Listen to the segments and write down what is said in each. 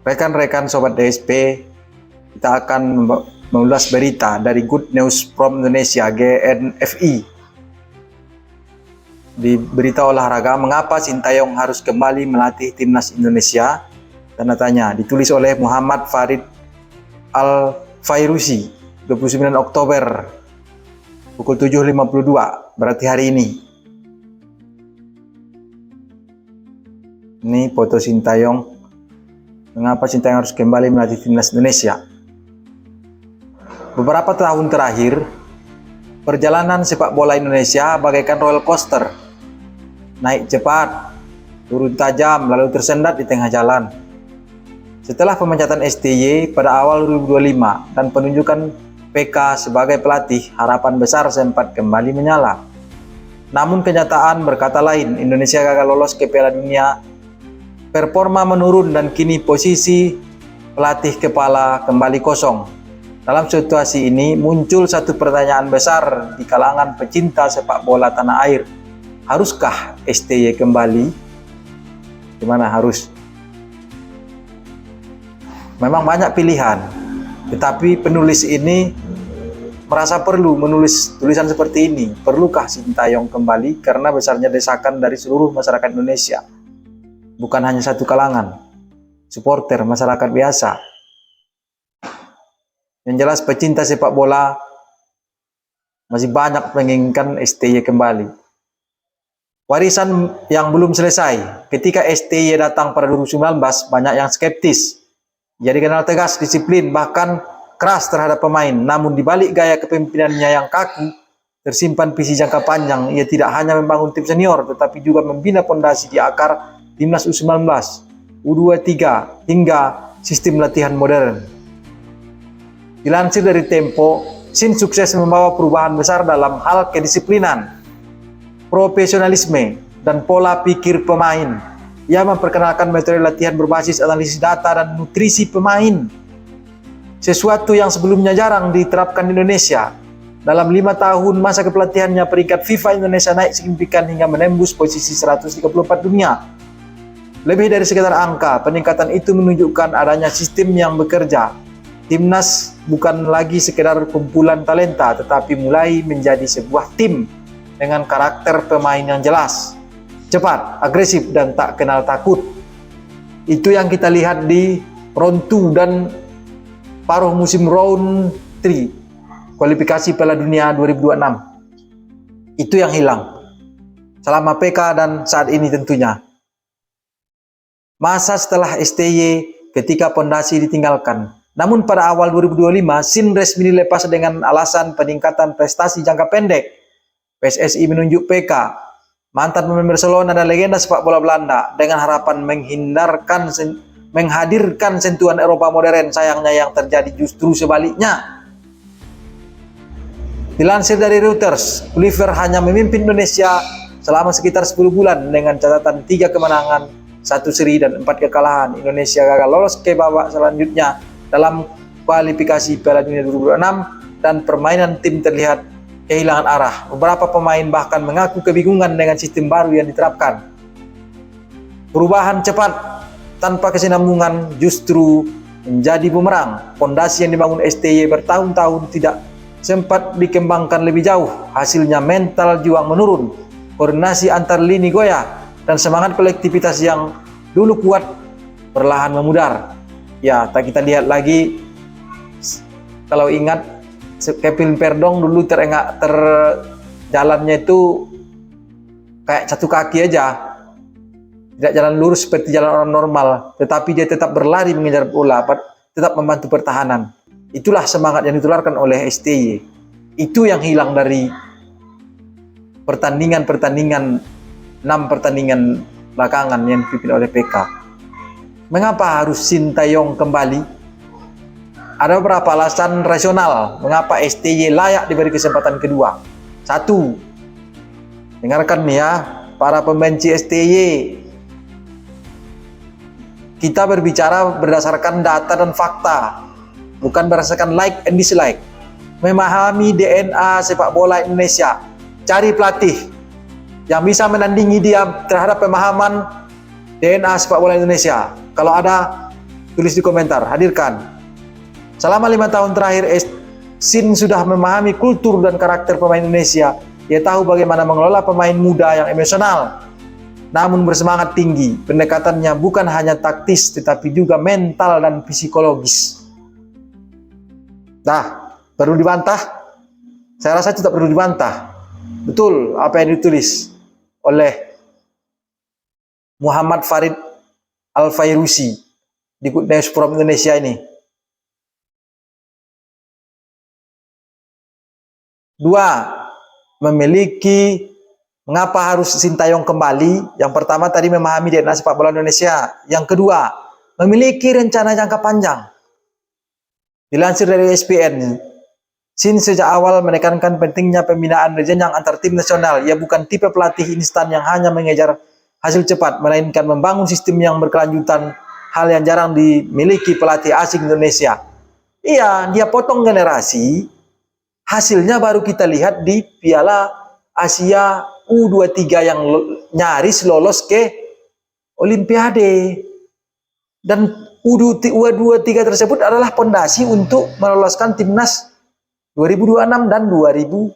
Rekan-rekan Sobat DSP, kita akan mengulas berita dari Good News from Indonesia GNFI. Di berita olahraga, mengapa Sintayong harus kembali melatih timnas Indonesia? Tanda tanya, ditulis oleh Muhammad Farid Al-Fairuzi, 29 Oktober, pukul 7.52, berarti hari ini. Ini foto Sintayong. Mengapa Sintayong harus kembali melatih timnas Indonesia? Beberapa tahun terakhir, perjalanan sepak bola Indonesia bagaikan roller coaster. Naik cepat, turun tajam, lalu tersendat di tengah jalan. Setelah pemecatan STY pada awal 2025 dan penunjukan PK sebagai pelatih, harapan besar sempat kembali menyala. Namun kenyataan berkata lain, Indonesia gagal lolos ke Piala Dunia. Performa menurun dan kini posisi pelatih kepala kembali kosong. Dalam situasi ini muncul satu pertanyaan besar di kalangan pecinta sepak bola tanah air. Haruskah STY kembali? Gimana harus? Memang banyak pilihan, tetapi penulis ini merasa perlu menulis tulisan seperti ini. Perlukah Sintayong kembali? Karena besarnya desakan dari seluruh masyarakat Indonesia. Bukan hanya satu kalangan, supporter, masyarakat biasa. Yang jelas pecinta sepak bola masih banyak menginginkan STY kembali. Warisan yang belum selesai. Ketika STY datang pada 2019, banyak yang skeptis. Ia dikenal tegas, disiplin, bahkan keras terhadap pemain. Namun di balik gaya kepemimpinannya yang kaku, tersimpan visi jangka panjang. Ia tidak hanya membangun tim senior, tetapi juga membina fondasi di akar Timnas U19, U23, hingga sistem latihan modern. Dilansir dari Tempo, Sin sukses membawa perubahan besar dalam hal kedisiplinan, profesionalisme, dan pola pikir pemain. Ia memperkenalkan metode latihan berbasis analisis data dan nutrisi pemain, sesuatu yang sebelumnya jarang diterapkan di Indonesia. Dalam 5 tahun masa kepelatihannya, peringkat FIFA Indonesia naik signifikan hingga menembus posisi 134 dunia. Lebih dari sekedar angka, peningkatan itu menunjukkan adanya sistem yang bekerja. Timnas bukan lagi sekedar kumpulan talenta, tetapi mulai menjadi sebuah tim dengan karakter pemain yang jelas, cepat, agresif, dan tak kenal takut. Itu yang kita lihat di round 2 dan paruh musim round 3, kualifikasi Piala Dunia 2026. Itu yang hilang selama PK dan saat ini tentunya. Masa setelah STY ketika pondasi ditinggalkan. Namun pada awal 2025, Sin resmi dilepas dengan alasan peningkatan prestasi jangka pendek. PSSI menunjuk PK, mantan pemain Barcelona dan legenda sepak bola Belanda, dengan harapan menghadirkan sentuhan Eropa modern. Sayangnya yang terjadi justru sebaliknya. Dilansir dari Reuters, Oliver hanya memimpin Indonesia selama sekitar 10 bulan dengan catatan 3 kemenangan, 1 seri, dan 4 kekalahan. Indonesia gagal lolos ke babak selanjutnya dalam kualifikasi Piala Dunia 2026 dan permainan tim terlihat kehilangan arah. Beberapa pemain bahkan mengaku kebingungan dengan sistem baru yang diterapkan. Perubahan cepat tanpa kesinambungan justru menjadi bumerang. Fondasi yang dibangun STY bertahun-tahun tidak sempat dikembangkan lebih jauh. Hasilnya mental juang menurun, koordinasi antar lini goyah, dan semangat kolektivitas yang dulu kuat perlahan memudar. Ya, tak kita lihat lagi. Kalau ingat, Kevin Perdong dulu jalannya itu kayak satu kaki aja, tidak jalan lurus seperti jalan orang normal, tetapi dia tetap berlari mengejar bola, tetap membantu pertahanan. Itulah semangat yang ditularkan oleh STY. Itu yang hilang dari pertandingan 6 pertandingan belakangan yang dipimpin oleh PK. Mengapa harus Sintayong kembali? Ada beberapa alasan rasional mengapa STY layak diberi kesempatan kedua. 1. Dengarkan nih ya, para pembenci STY. Kita berbicara berdasarkan data dan fakta, bukan berdasarkan like and dislike. Memahami DNA sepak bola Indonesia. Cari pelatih yang bisa menandingi dia terhadap pemahaman DNA sepak bola Indonesia. Kalau ada Tulis di komentar, hadirkan. Selama 5 tahun terakhir, Shin sudah memahami kultur dan karakter pemain Indonesia. Ia tahu bagaimana mengelola pemain muda yang emosional, namun bersemangat tinggi. Pendekatannya bukan hanya taktis, tetapi juga mental dan psikologis. Nah, perlu dibantah? Saya rasa tidak perlu dibantah. Betul apa yang ditulis oleh Muhammad Farid Al-Fairusi di Good News From Indonesia ini. 2. Mengapa harus Sintayong kembali? Yang pertama tadi memahami DNA sepak bola Indonesia. Yang kedua, memiliki rencana jangka panjang. Dilansir dari ESPN, Shin sejak awal menekankan pentingnya pembinaan berjenjang antar tim nasional. Ia bukan tipe pelatih instan yang hanya mengejar hasil cepat, melainkan membangun sistem yang berkelanjutan, hal yang jarang dimiliki pelatih asing Indonesia. Iya, dia potong generasi. Hasilnya baru kita lihat di Piala Asia U23 yang nyaris lolos ke Olimpiade. Dan U23 tersebut adalah fondasi untuk meloloskan timnas 2026 dan 2030.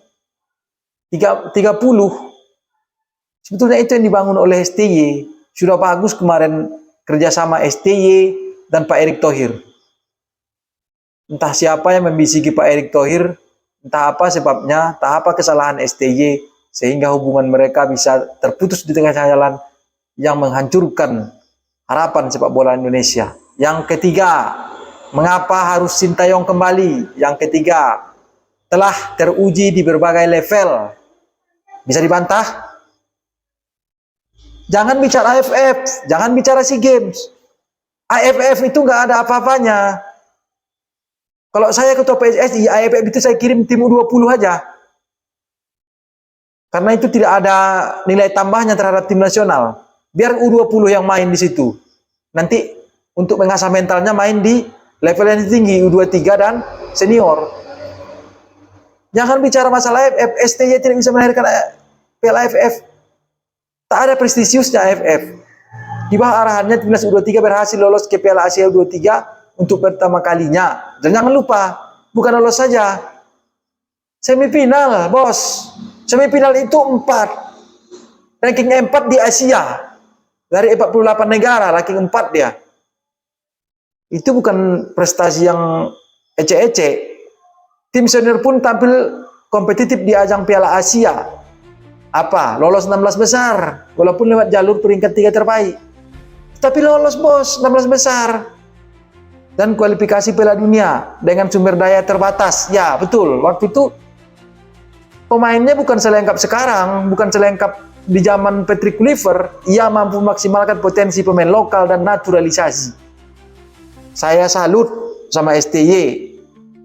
Sebetulnya itu yang dibangun oleh STY. Sudah bagus kemarin kerjasama STY dan Pak Erick Thohir. Entah siapa yang membisiki Pak Erick Thohir, entah apa sebabnya, entah apa kesalahan STY, sehingga hubungan mereka bisa terputus di tengah jalan yang menghancurkan harapan sepak bola Indonesia. Yang ketiga, mengapa harus Sintayong kembali? Yang ketiga, telah teruji di berbagai level. Bisa dibantah? Jangan bicara AFF, jangan bicara SEA Games. AFF itu nggak ada apa-apanya. Kalau saya ketua PSSI, AFF itu saya kirim tim U20 aja. Karena itu tidak ada nilai tambahnya terhadap tim nasional. Biar U20 yang main di situ. Nanti untuk mengasah mentalnya main di level yang tinggi, U23 dan senior. Jangan bicara masalah AFF, STY tidak bisa melahirkan Piala AFF. Tak ada prestisiusnya AFF. Di bawah arahannya timnas U23 berhasil lolos ke Piala Asia U23 untuk pertama kalinya. Dan jangan lupa, bukan lolos saja. Semifinal, bos. Semifinal itu 4. Ranking 4 di Asia. Dari 48 negara, ranking 4 dia. Itu bukan prestasi yang ece-ece. Tim senior pun tampil kompetitif di ajang Piala Asia. Apa? Lolos 16 besar. Walaupun lewat jalur peringkat 3 terbaik. Tapi lolos bos, 16 besar. Dan kualifikasi Piala Dunia dengan sumber daya terbatas. Ya betul, waktu itu pemainnya bukan selengkap sekarang, bukan selengkap di zaman Patrick Kluivert. Ia mampu memaksimalkan potensi pemain lokal dan naturalisasi. Saya salut sama STY.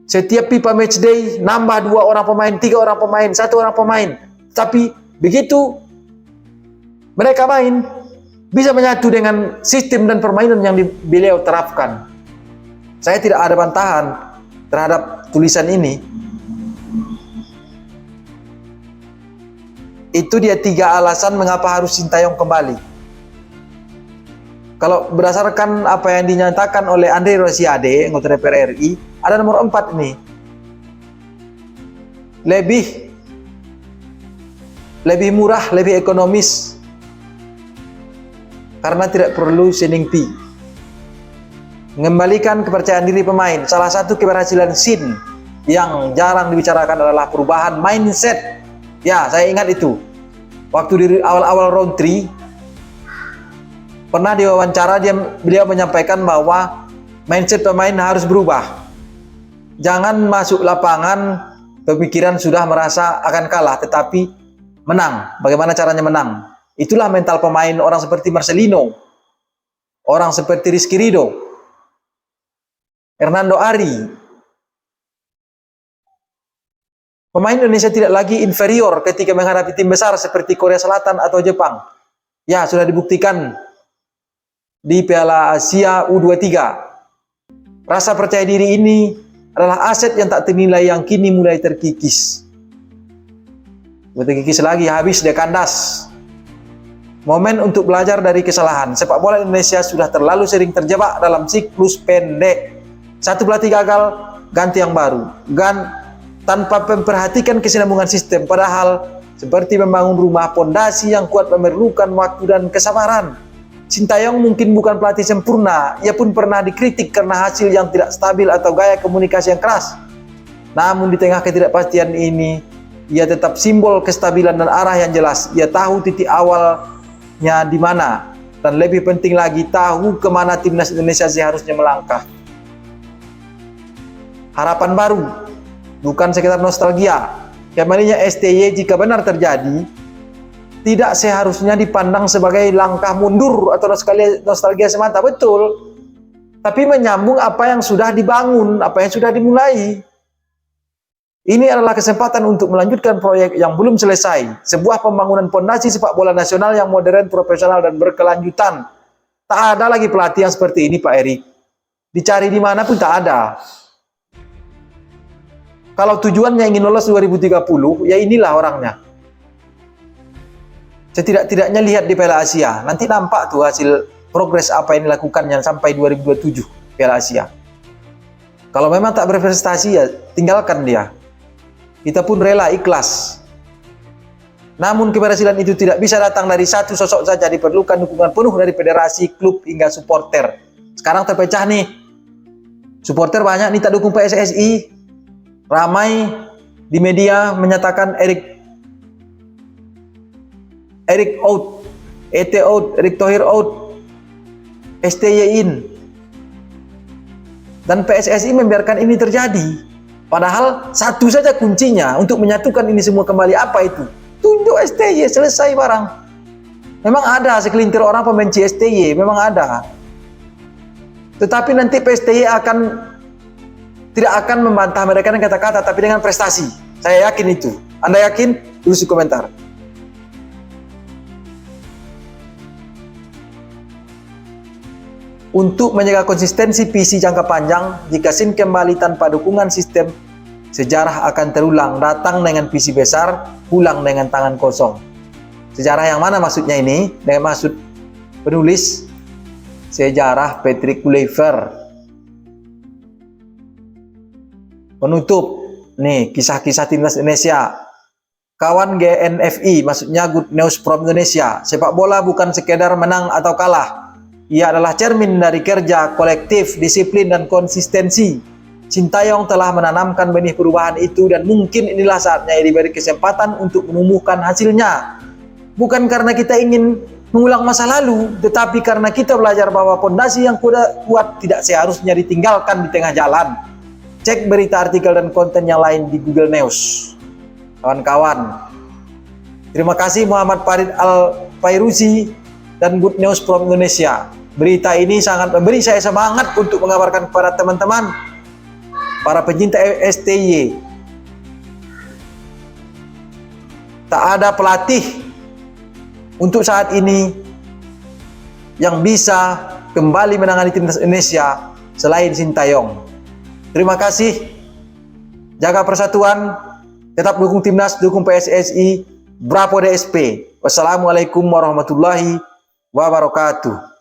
Setiap FIFA Matchday nambah 2 orang pemain, 3 orang pemain, 1 orang pemain. Tapi begitu mereka main, bisa menyatu dengan sistem dan permainan yang beliau terapkan. Saya tidak ada bantahan terhadap tulisan ini. Itu dia 3 alasan mengapa harus Sintayong kembali. Kalau berdasarkan apa yang dinyatakan oleh Andre Rosiade, anggota DPR RI, ada nomor 4 nih. Lebih murah, lebih ekonomis. Karena tidak perlu signing fee. Mengembalikan kepercayaan diri pemain. Salah satu keberhasilan Shin yang jarang dibicarakan adalah perubahan mindset. Ya, saya ingat itu. Waktu di awal-awal round 3, pernah diwawancara beliau menyampaikan bahwa mindset pemain harus berubah. Jangan masuk lapangan pemikiran sudah merasa akan kalah, tetapi menang. Bagaimana caranya menang? Itulah mental pemain orang seperti Marcelino, orang seperti Rizky Ridho, Hernando Ari. Pemain Indonesia tidak lagi inferior ketika menghadapi tim besar seperti Korea Selatan atau Jepang. Ya, sudah dibuktikan di Piala Asia U23. Rasa percaya diri ini adalah aset yang tak ternilai yang kini mulai terkikis. Terkikis lagi, habis dia kandas. Momen untuk belajar dari kesalahan. Sepak bola Indonesia sudah terlalu sering terjebak dalam siklus pendek. Satu pelatih gagal, ganti yang baru. Tanpa memperhatikan kesinambungan sistem. Padahal seperti membangun rumah, pondasi yang kuat memerlukan waktu dan kesabaran. Sintayong mungkin bukan pelatih sempurna. Ia pun pernah dikritik karena hasil yang tidak stabil atau gaya komunikasi yang keras. Namun di tengah ketidakpastian ini, ia tetap simbol kestabilan dan arah yang jelas. Ia tahu titik awalnya di mana, dan lebih penting lagi tahu kemana timnas Indonesia seharusnya melangkah. Harapan baru, bukan sekedar nostalgia. Kembalinya STY jika benar terjadi, tidak seharusnya dipandang sebagai langkah mundur atau nostalgia semata, betul. Tapi menyambung apa yang sudah dibangun, apa yang sudah dimulai. Ini adalah kesempatan untuk melanjutkan proyek yang belum selesai. Sebuah pembangunan pondasi sepak bola nasional yang modern, profesional, dan berkelanjutan. Tak ada lagi pelatih yang seperti ini, Pak Erik. Dicari di mana pun tak ada. Kalau tujuannya ingin lolos 2030, ya inilah orangnya. Setidak-tidaknya lihat di Piala Asia. Nanti nampak tuh hasil progres apa yang dilakukannya sampai 2027 Piala Asia. Kalau memang tak berprestasi, ya tinggalkan dia. Kita pun rela ikhlas. Namun keberhasilan itu tidak bisa datang dari satu sosok saja, diperlukan dukungan penuh dari federasi, klub, hingga supporter. Sekarang terpecah nih. Supporter banyak nih tak dukung PSSI. Ramai di media menyatakan Erick out, ET out, Erick Thohir out, STY in. Dan PSSI membiarkan ini terjadi. Padahal satu saja kuncinya untuk menyatukan ini semua kembali, apa itu? Tunjuk STY, selesai barang. Memang ada segelintir orang pembenci STY, memang ada. Tetapi nanti PSTY tidak akan membantah mereka dengan kata-kata, tapi dengan prestasi. Saya yakin itu. Anda yakin? Tulis di komentar. Untuk menjaga konsistensi visi jangka panjang, jika SIN kembali tanpa dukungan sistem, sejarah akan terulang. Datang dengan visi besar, pulang dengan tangan kosong. Sejarah yang mana maksudnya ini? Dengan maksud penulis sejarah Patrick Kluivert. Penutup, nih kisah-kisah timnas Indonesia. Kawan GNFI, maksudnya Good News from Indonesia. Sepak bola bukan sekedar menang atau kalah. Ia adalah cermin dari kerja kolektif, disiplin, dan konsistensi. Sintayong telah menanamkan benih perubahan itu, dan mungkin inilah saatnya ia diberi kesempatan untuk menumbuhkan hasilnya. Bukan karena kita ingin mengulang masa lalu, tetapi karena kita belajar bahwa fondasi yang kuat tidak seharusnya ditinggalkan di tengah jalan. Cek berita, artikel, dan konten yang lain di Google News. Kawan-kawan, terima kasih Muhammad Farid Al-Fairuzi dan Good News from Indonesia. Berita ini sangat memberi saya semangat untuk mengabarkan kepada teman-teman, para pencinta STY. Tak ada pelatih untuk saat ini yang bisa kembali menangani timnas Indonesia selain Sintayong. Terima kasih. Jaga persatuan, tetap dukung timnas, dukung PSSI. Bravo DSP. Wassalamualaikum warahmatullahi wabarakatuh.